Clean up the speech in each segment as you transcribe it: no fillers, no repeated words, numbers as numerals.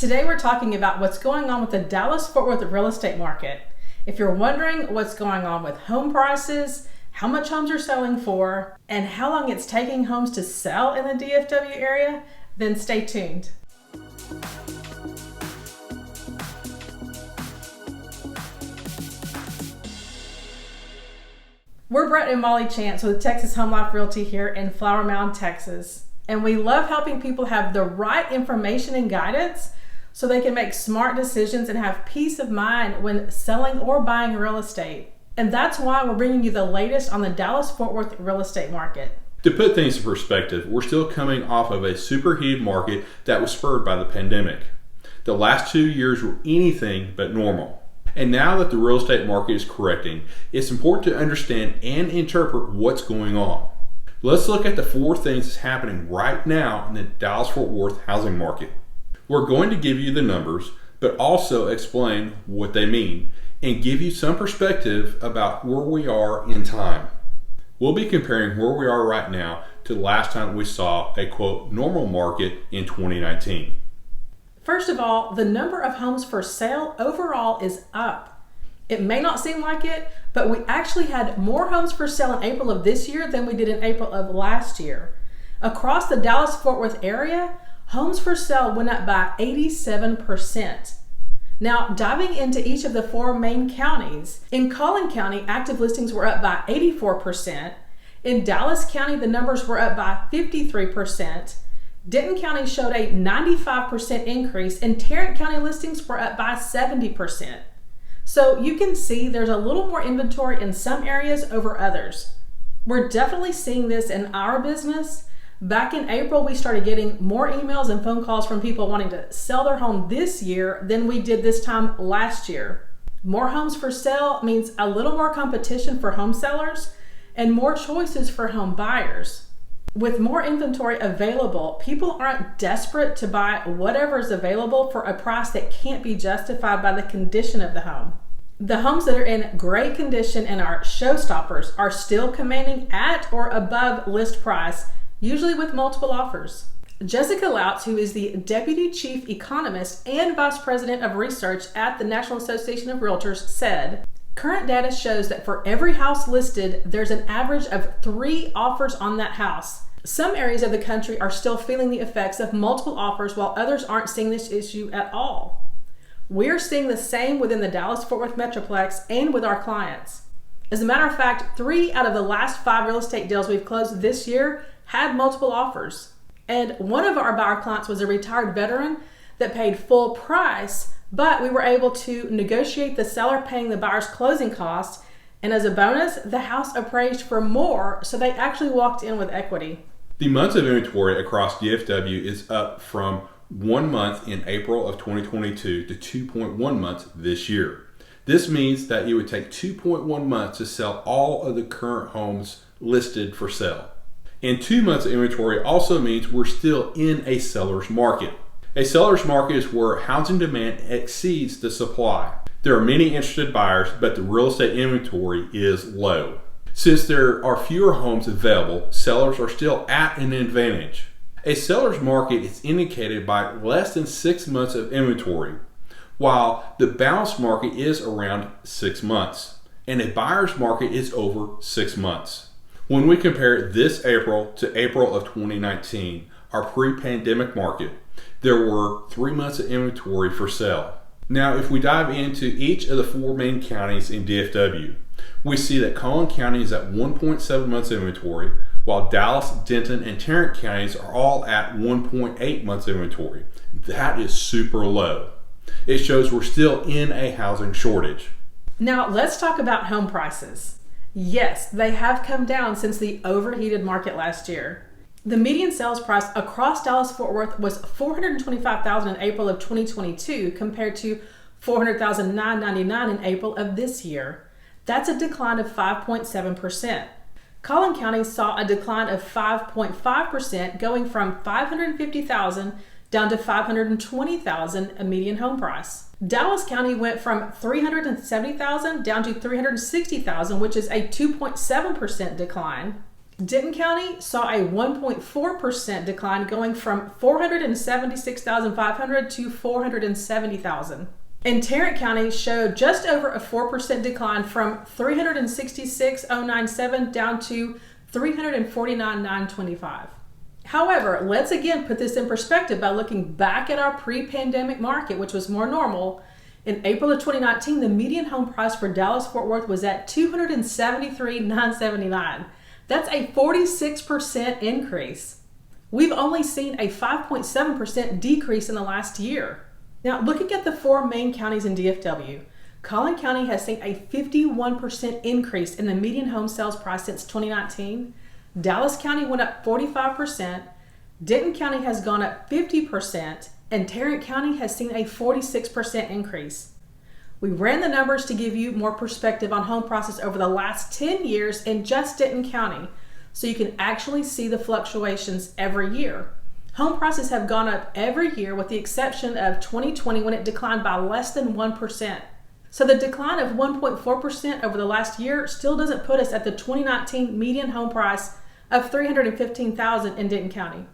Today we're talking about what's going on with the Dallas-Fort Worth real estate market. If you're wondering what's going on with home prices, how much homes are selling for, and how long it's taking homes to sell in the DFW area, then stay tuned. We're Bret and Molly Chance with Texas Home Life Realty here in Flower Mound, Texas. And we love helping people have the right information and guidance so they can make smart decisions and have peace of mind when selling or buying real estate. And that's why we're bringing you the latest on the Dallas-Fort Worth real estate market. To put things in perspective, we're still coming off of a superheated market that was spurred by the pandemic. The last 2 years were anything but normal. And now that the real estate market is correcting, it's important to understand and interpret what's going on. Let's look at the 4 things that's happening right now in the Dallas-Fort Worth housing market. We're going to give you the numbers, but also explain what they mean and give you some perspective about where we are in time. We'll be comparing where we are right now to the last time we saw a quote normal market in 2019. First of all, the number of homes for sale overall is up. It may not seem like it, but we actually had more homes for sale in April of this year than we did in April of last year. Across the Dallas-Fort Worth area, homes for sale went up by 87%. Now, diving into each of the 4 main counties, in Collin County, active listings were up by 84%. In Dallas County, the numbers were up by 53%. Denton County showed a 95% increase, and Tarrant County listings were up by 70%. So you can see there's a little more inventory in some areas over others. We're definitely seeing this in our business. Back in April, we started getting more emails and phone calls from people wanting to sell their home this year than we did this time last year. More homes for sale means a little more competition for home sellers and more choices for home buyers. With more inventory available, people aren't desperate to buy whatever is available for a price that can't be justified by the condition of the home. The homes that are in great condition and are showstoppers are still commanding at or above list price, usually with multiple offers. Jessica Lautz, who is the Deputy Chief Economist and Vice President of Research at the National Association of Realtors, said, "Current data shows that for every house listed, there's an average of 3 offers on that house. Some areas of the country are still feeling the effects of multiple offers while others aren't seeing this issue at all. We're seeing the same within the Dallas-Fort Worth metroplex and with our clients. As a matter of fact, 3 out of the last 5 real estate deals we've closed this year had multiple offers. And one of our buyer clients was a retired veteran that paid full price, but we were able to negotiate the seller paying the buyer's closing costs, and as a bonus, the house appraised for more, so they actually walked in with equity." The months of inventory across DFW is up from 1 month in April of 2022 to 2.1 months this year. This means that it would take 2.1 months to sell all of the current homes listed for sale. And 2 months of inventory also means we're still in a seller's market. A seller's market is where housing demand exceeds the supply. There are many interested buyers, but the real estate inventory is low. Since there are fewer homes available, sellers are still at an advantage. A seller's market is indicated by less than 6 months of inventory, while the balanced market is around 6 months, and a buyer's market is over 6 months. When we compare this April to April of 2019, our pre-pandemic market, there were 3 months of inventory for sale. Now, if we dive into each of the 4 main counties in DFW, we see that Collin County is at 1.7 months inventory, while Dallas, Denton, and Tarrant counties are all at 1.8 months inventory. That is super low. It shows we're still in a housing shortage. Now, let's talk about home prices. Yes, they have come down since the overheated market last year. The median sales price across Dallas-Fort Worth was $425,000 in April of 2022 compared to $400,999 in April of this year. That's a decline of 5.7%. Collin County saw a decline of 5.5%, going from $550,000 down to $520,000 a median home price. Dallas County went from $370,000 down to $360,000, which is a 2.7% decline. Denton County saw a 1.4% decline, going from 476,500 to 470,000. And Tarrant County showed just over a 4% decline from 366,097 down to 349,925. However, let's again put this in perspective by looking back at our pre-pandemic market, which was more normal. In April of 2019, the median home price for Dallas-Fort Worth was at $273,979. That's a 46% increase. We've only seen a 5.7% decrease in the last year. Now, looking at the 4 main counties in DFW, Collin County has seen a 51% increase in the median home sales price since 2019. Dallas County went up 45%, Denton County has gone up 50%, and Tarrant County has seen a 46% increase. We ran the numbers to give you more perspective on home prices over the last 10 years in just Denton County, so you can actually see the fluctuations every year. Home prices have gone up every year with the exception of 2020 when it declined by less than 1%. So the decline of 1.4% over the last year still doesn't put us at the 2019 median home price of $315,000 in Denton County.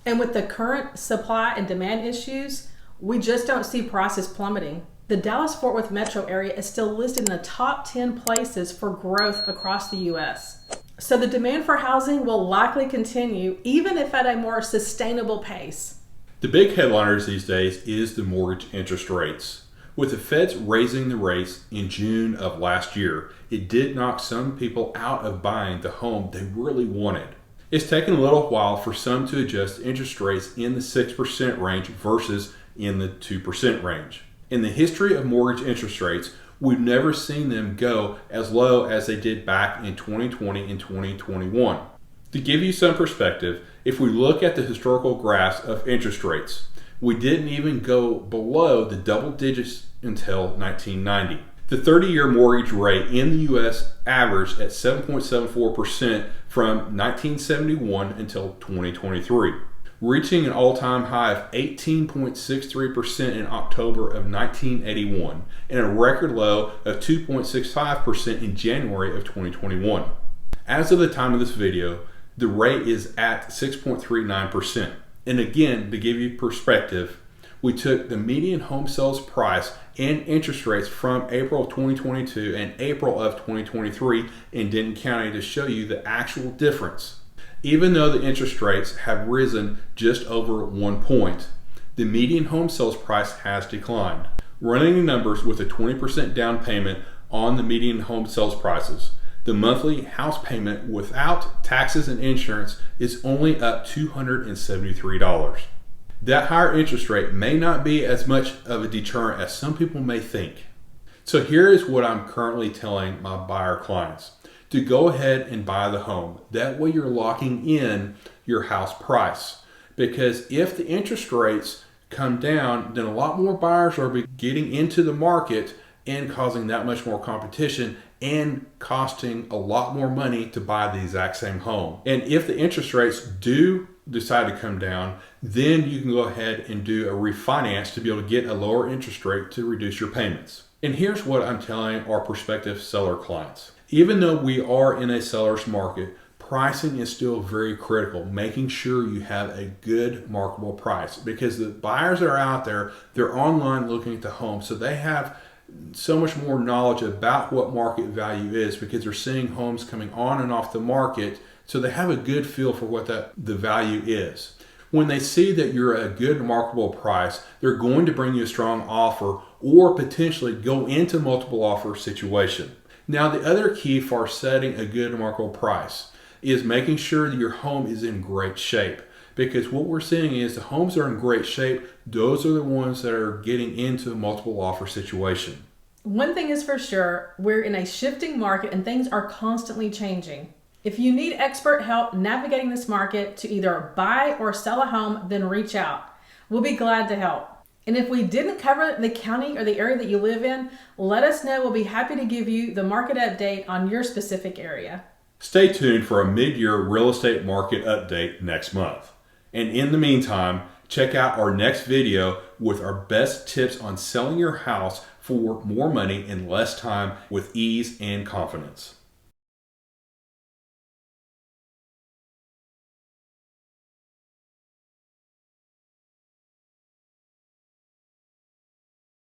And with the current supply and demand issues, we just don't see prices plummeting. The Dallas-Fort Worth metro area is still listed in the top 10 places for growth across the U.S. So the demand for housing will likely continue, even if at a more sustainable pace. The big headliners these days is the mortgage interest rates. With the Feds raising the rates in June of last year, it did knock some people out of buying the home they really wanted. It's taken a little while for some to adjust interest rates in the 6% range versus in the 2% range. In the history of mortgage interest rates, we've never seen them go as low as they did back in 2020 and 2021. To give you some perspective, if we look at the historical graphs of interest rates, we didn't even go below the double digits until 1990. The 30-year mortgage rate in the U.S. averaged at 7.74% from 1971 until 2023, reaching an all-time high of 18.63% in October of 1981 and a record low of 2.65% in January of 2021. As of the time of this video, the rate is at 6.39%. And again, to give you perspective, we took the median home sales price and interest rates from April of 2022 and April of 2023 in Denton County to show you the actual difference. Even though the interest rates have risen just over 1 point, the median home sales price has declined. Running the numbers with a 20% down payment on the median home sales prices, the monthly house payment without taxes and insurance is only up $273. That higher interest rate may not be as much of a deterrent as some people may think. So here is what I'm currently telling my buyer clients: to go ahead and buy the home. That way you're locking in your house price. Because if the interest rates come down, then a lot more buyers are getting into the market and causing that much more competition and costing a lot more money to buy the exact same home. And if the interest rates do decide to come down, then you can go ahead and do a refinance to be able to get a lower interest rate to reduce your payments. And here's what I'm telling our prospective seller clients. Even though we are in a seller's market, pricing is still very critical, making sure you have a good marketable price, because the buyers that are out there, they're online looking at the home, so they have so much more knowledge about what market value is because they're seeing homes coming on and off the market, so they have a good feel for what the value is. When they see that you're a good marketable price, they're going to bring you a strong offer or potentially go into multiple offer situation. Now, the other key for setting a good marketable price is making sure that your home is in great shape. Because what we're seeing is the homes that are in great shape, those are the ones that are getting into a multiple offer situation. One thing is for sure, we're in a shifting market and things are constantly changing. If you need expert help navigating this market to either buy or sell a home, then reach out. We'll be glad to help. And if we didn't cover the county or the area that you live in, let us know. We'll be happy to give you the market update on your specific area. Stay tuned for a mid-year real estate market update next month. And in the meantime, check out our next video with our best tips on selling your house for more money in less time with ease and confidence.